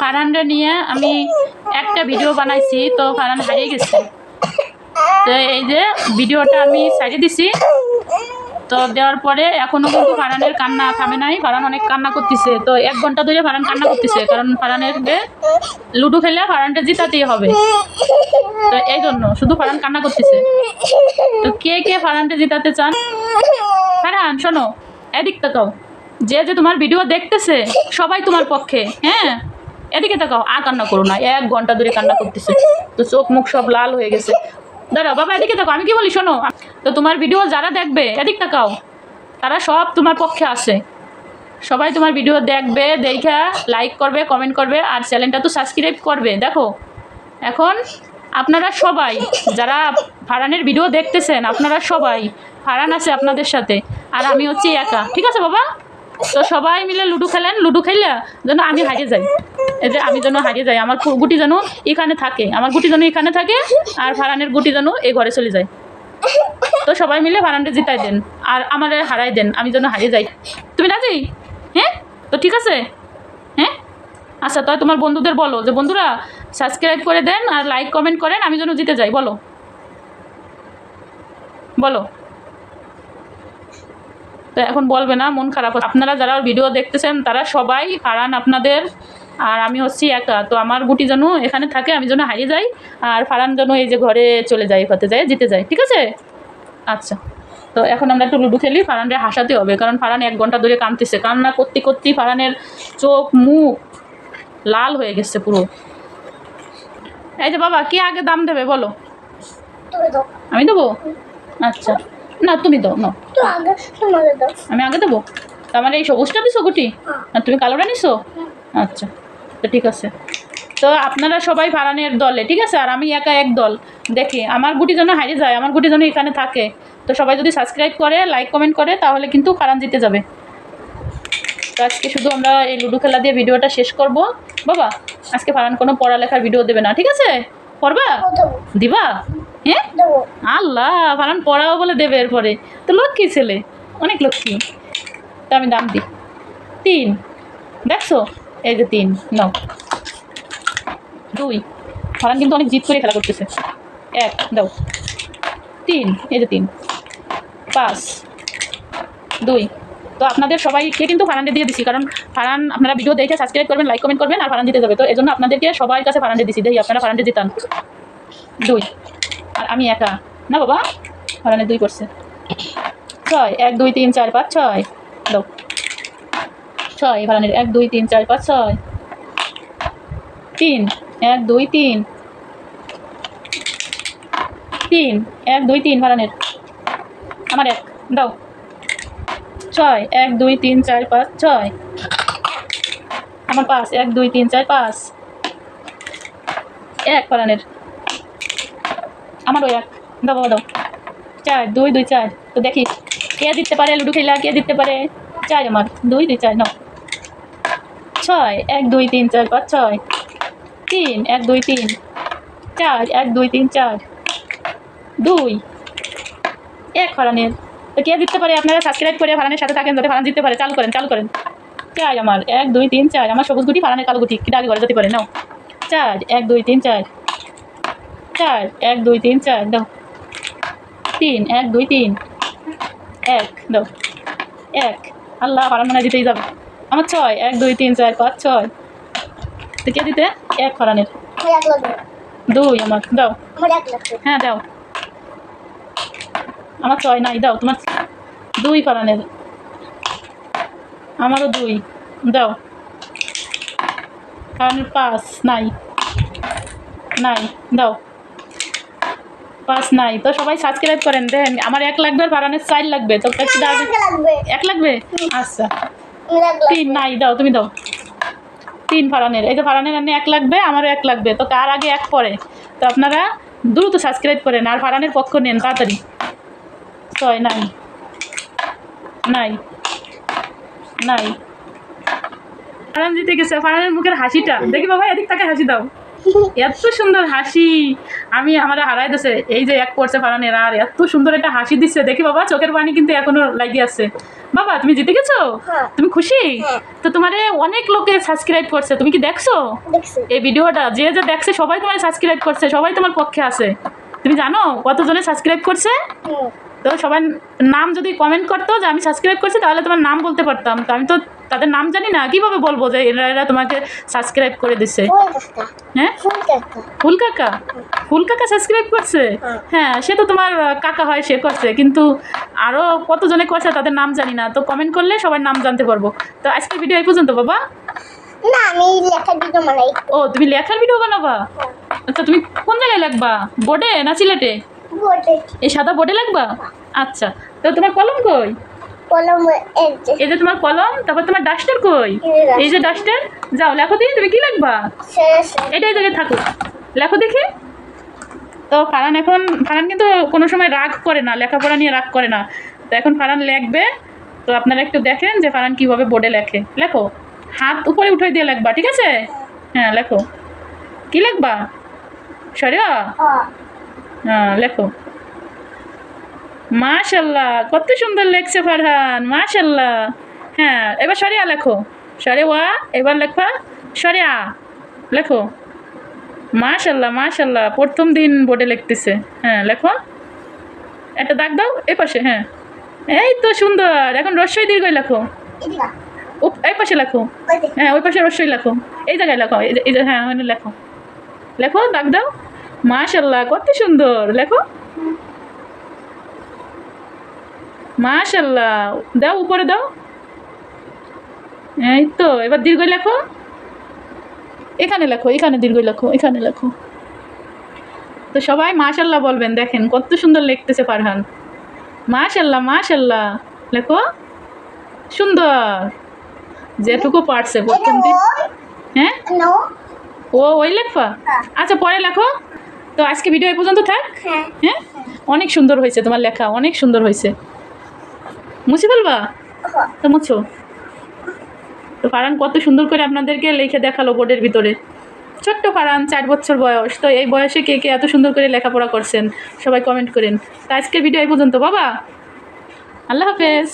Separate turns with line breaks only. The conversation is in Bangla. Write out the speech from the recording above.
ফারহানরে নিয়ে আমি একটা ভিডিও বানাইছি, তো ফারহান হারিয়ে গেছে। তো এই যে ভিডিওটা আমি সাইডে দিছি, তো দেওয়ার পরে এখনও কিন্তু ফারহানের কান্না থামে নাই। ফারহান অনেক কান্না করতেছে। তো 1 ঘন্টা ধরে ফারহান কান্না করতেছে, কারণ ফারহানের লুডো খেলে ফারহানটা জিতাতেই হবে। তো এই জন্য শুধু ফারহান কান্না করতেছে। তো কে কে ফারহানটা জিতাতে চান? ফারহান শোনো, এদিক তাকাও। যে যে তোমার ভিডিও দেখতেছে সবাই তোমার পক্ষে। হ্যাঁ, এদিকে তাকাও, আর কান্না করো না। 1 ঘন্টা ধরে কান্না করতেছে, তো চোখ মুখ সব লাল হয়ে গেছে। দাঁড়াও বাবা, এদিকে তাকাও, আমি কি বলি শোনো। তো তোমার ভিডিও যারা দেখবে, এদিক তাকাও, তারা সব তোমার পক্ষে আছে। সবাই তোমার ভিডিও দেখবে, দেখা লাইক করবে, কমেন্ট করবে, আর চ্যানেলটা তো সাবস্ক্রাইব করবে। দেখো এখন আপনারা সবাই যারা ফারহানের ভিডিও দেখতেছেন, আপনারা সবাই, ফারহান আছে আপনাদের সাথে, আর আমি হচ্ছি একা। ঠিক আছে বাবা? তো সবাই মিলে লুডো খেলেন। লুডো খেললে যেন আমি হারিয়ে যাই, এই যে আমি যেন হারিয়ে যাই, আমার গুটি যেন এখানে থাকে, আমার গুটি যেন এখানে থাকে, আর ফারহানের গুটি যেন এই ঘরে চলে যায়। তো সবাই মিলে ফারহানকে জিতাই দেন, আর আমারে হারাই দেন, আমি যেন হারিয়ে যাই। তুমি রাজি? হ্যাঁ, তো ঠিক আছে। হ্যাঁ আচ্ছা, তাই তোমার বন্ধুদের বলো যে বন্ধুরা সাবস্ক্রাইব করে দেন আর লাইক কমেন্ট করেন, আমি যেন জিতে যাই। বলো বলো। তো এখন বলবে না, মন খারাপ। আপনারা যারা ভিডিও দেখতেছেন তারা সবাই ফারহান আপনাদের, আর আমি হচ্ছি একা। তো আমার গুটি যেন এখানে থাকে, আমি যেন হারিয়ে যাই, আর ফারহান যেন এই যে ঘরে চলে যায়, হতে যায়, জিতে যায়। ঠিক আছে? আচ্ছা, তো এখন আমরা একটু লুডো খেলি। ফারহানরে হাসাতে হবে, কারণ ফারহান 1 ঘন্টা ধরে কাঁদতেছে। কান্না করতে করতেই ফারহানের চোখ মুখ লাল হয়ে গেছে পুরো। এই যে বাবা, কি আগে দাম দেবে বলো? আমি দেবো? আচ্ছা, না তুমি দাও না, আমি আগে দেবো। আমার এই সবুজটা দিছো গুটি, আর তুমি কালোটা নিছো? আচ্ছা, তো ঠিক আছে। তো আপনারা সবাই ফারহানের দলে, ঠিক আছে, আর আমি একা এক দল। দেখি আমার গুটি যেন হারিয়ে যায়, আমার গুটি যেন এখানে থাকে। তো সবাই যদি সাবস্ক্রাইব করে, লাইক কমেন্ট করে, তাহলে কিন্তু ফারহান জিতে যাবে। তো আজকে শুধু আমরা এই লুডো খেলা দিয়ে ভিডিওটা শেষ করব। বাবা, আজকে ফারহান কোনো পড়ালেখার ভিডিও দেবে না, ঠিক আছে? পড়বা? দিবা? হ্যাঁ, আল্লাহ, ফারহান পড়াও বলে দেবে এরপরে। তো লক্ষ্মী ছেলে, অনেক লক্ষ্মী। তো আমি দাম দিই 3। দেখছো, এই যে 3 নাও। 2, ফারহান কিন্তু অনেক জিদ করে খেলা করতেছে। 1 দাও। 3, এই যে 3। 5, 2। তো আপনাদের সবাইকে কিন্তু ফারহানকে দিয়ে দিছি, কারণ ফারহান, আপনারা ভিডিও দেখে সাবস্ক্রাইব করবেন, লাইক কমেন্ট করবেন, আর ফারহান জিতে যাবে। তো এই জন্য আপনাদেরকে সবার কাছে ফারহানকে দিছি, দেখি আপনারা ফারহানকে জিতান। 2, আর আমি একা না বাবা, ফারহানের 2 করছে। 6, 1 2 3 4 5 6 দাও। 6, ফারহানের 1 2 3 4 5 6। 3, 1 2 3 3, 1 2 3 ফারহানের, আমার 1 দাও। 6, 1 2 3 4 5 6, আমার 5, 1 2 3 4 5। 1 ফারহানের, আমারও 1 দাও বাবা, দাও। 4 2 2 4। তো দেখি কে জিততে পারে, লুডো খেলা কে জিততে পারে। 4 আমার, 2 2 4 নাও। 6, 1 2 3 4 5 6। 3, 1 2 3 4, 1 2 3 4 2। 1 ফারহানের। তো কে জিততে পারে? আপনারা সাবস্ক্রাইব করে ফারহানের সাথে থাকেন, যাতে ফারহান জিততে পারে। চালু করেন, চালু করেন। 4 আমার, 1 2 3 4। আমার সবুজ গুটি, ফারহানের কালো গুটি, কিটা আগে ঘরে যেতে পারে। নাও। 4, 1 2 3 4। 4, 1 2 3 4 দাও। 3, 1 2 3 1 দাও। 1, আল্লাহ, ফারহান মনে হয় জিতেই যাবে। আমার 6, 1 2 3 4 5 6। তো কে জিতে? 1 ফারহানের। 2 আমার, দাও। হ্যাঁ দাও। আমার 6 নাই, দাও। তোমার 2 ফারহানের, আমারও 2 দাও। ফারহানের 5 নাই, নাই, দাও। 5 নাই। তো সবাই সাবস্ক্রাইব করেন। দেন আমার 1 লাগবে, আর ফারহানের 4 লাগবে। তো 1 লাগবে। আচ্ছা, 3 নাই, দাও, তুমি দাও। 3 ফারহানের, এই যে ফারহানের 1 লাগবে, আমারও 1 লাগবে। তো কার আগে 1 পড়ে? তো আপনারা দ্রুত সাবস্ক্রাইব করেন, আর ফারহানের পক্ষ নেন তাড়াতাড়ি। 6 নাই, নাই, নাই। ফারহান জিতে গেছে। ফারহানের মুখের হাসিটা দেখি বাবা, এদিক তাকে হাসি দাও। এত সুন্দর হাসি, আমি আমার হারাই দিছে। এই যে এক পড়ছে ফারানের, আর এত সুন্দর একটা হাসি দিচ্ছে, দেখি বাবা চোখের পানি কিন্তু এখনো লাগিয়ে আছে। বাবা তুমি জিতে গেছো, তুমি খুশি? তো তোমারে অনেক লোকে সাবস্ক্রাইব করছে, তুমি কি দেখছো এই ভিডিওটা? যে যে দেখছে সবাই তোমার সাবস্ক্রাইব করছে, সবাই তোমার পক্ষে আছে। তুমি জানো কতজনে সাবস্ক্রাইব করছে? তো সবাই নাম যদি কমেন্ট করতো যে আমি সাবস্ক্রাইব করছি, তাহলে তোমার নাম বলতে পারতাম। তো আমি তো তাদের নাম জানি না, কিভাবে বলবো যে এরা এরা তোমাকে সাবস্ক্রাইব করে দিচ্ছে? হ্যাঁ, ফুল কাকা, ফুল কাকা সাবস্ক্রাইব করছে। হ্যাঁ, সে তো তোমার কাকা হয়, সে করছে, কিন্তু আরও কতজনে করছে তাদের নাম জানি না। তো কমেন্ট করলে সবার নাম জানতে পারবো। তো আজকের ভিডিও এই পর্যন্ত বাবা।
না, আমি লেখার ভিডিও বানাই।
ও, তুমি লেখার ভিডিও বানাবা? আচ্ছা, তুমি কোন জায়গায় লিখবা, বোর্ডে না সিলেটে?
বোর্ডে।
এই সাদা বোর্ডে লিখবা? আচ্ছা, তো তোমার কলম কই?
কলম
এই যে তোমার কলম, তারপর তোমার ডাস্টার কই? এই যে ডাস্টার, যাও লেখো দিই, তুমি কি লিখবা? এটাই জায়গায় থাকো, লেখো দেখি। তো ফারান কিন্তু কোনো সময় রাগ করে না, লেখাপড়া নিয়ে রাগ করে না। তো এখন ফারান লিখবে, তো আপনারা একটু দেখেন যে ফারান কীভাবে বোর্ডে লেখে। লেখো, হাত উপরে উঠে দিয়ে লিখবা, ঠিক আছে? হ্যাঁ লেখো, কি লিখবা? সরিয়া? হ্যাঁ লেখো। মাশাল্লাহ, কত সুন্দর লেখছে ফারহান, মাশাল্লাহ। হ্যাঁ, এবার সরিয়া লেখো, সরে ওয়া, এবার লেখবা সরিয়া, লেখো। মাশাল্লাহ মাশাল্লাহ, প্রথম দিন বোর্ডে লিখতেছে। হ্যাঁ লেখো, একটা দাগ দাও এই পাশে। হ্যাঁ, এই তো সুন্দর। এখন রস্বই দীর্ঘই লেখো, এই পাশে লেখো। হ্যাঁ, ওই পাশে রস্বই লেখো, এই জায়গায় লেখো, এই যে, হ্যাঁ ওখানে লেখো, লেখো, দাগ দাও। মাশাল্লাহ, কত সুন্দর, লেখো। মাশাল্লাহ, দাও উপরে দাও। এই তো, এবার দীর্ঘই লেখো, এখানে লেখো, এখানে দীর্ঘই লেখো, এখানে লেখো। তো সবাই মাশাল্লাহ বলবেন, দেখেন কত সুন্দর লিখতেছে ফারহান। মাশাল্লাহ মাশাল্লাহ, লেখো, সুন্দর, যেটুকু পারছে প্রথম দিন। হ্যাঁ, ও ওই লেখবা? আচ্ছা, পরে লেখো। তো আজকে ভিডিও এই পর্যন্ত থাক। হ্যাঁ, অনেক সুন্দর হয়েছে তোমার লেখা, অনেক সুন্দর হয়েছে। মুছে ফেলবা? তো মুছো। তো ফারহান কত সুন্দর করে আপনাদেরকে লিখে দেখালো বোর্ডের ভিতরে। ছোট্ট ফারহান, 4 বছর বয়স। তো এই বয়সে কে কে এত সুন্দর করে লেখাপড়া করছেন, সবাই কমেন্ট করেন। তো আজকের ভিডিও এই পর্যন্ত বাবা, আল্লাহ হাফেজ।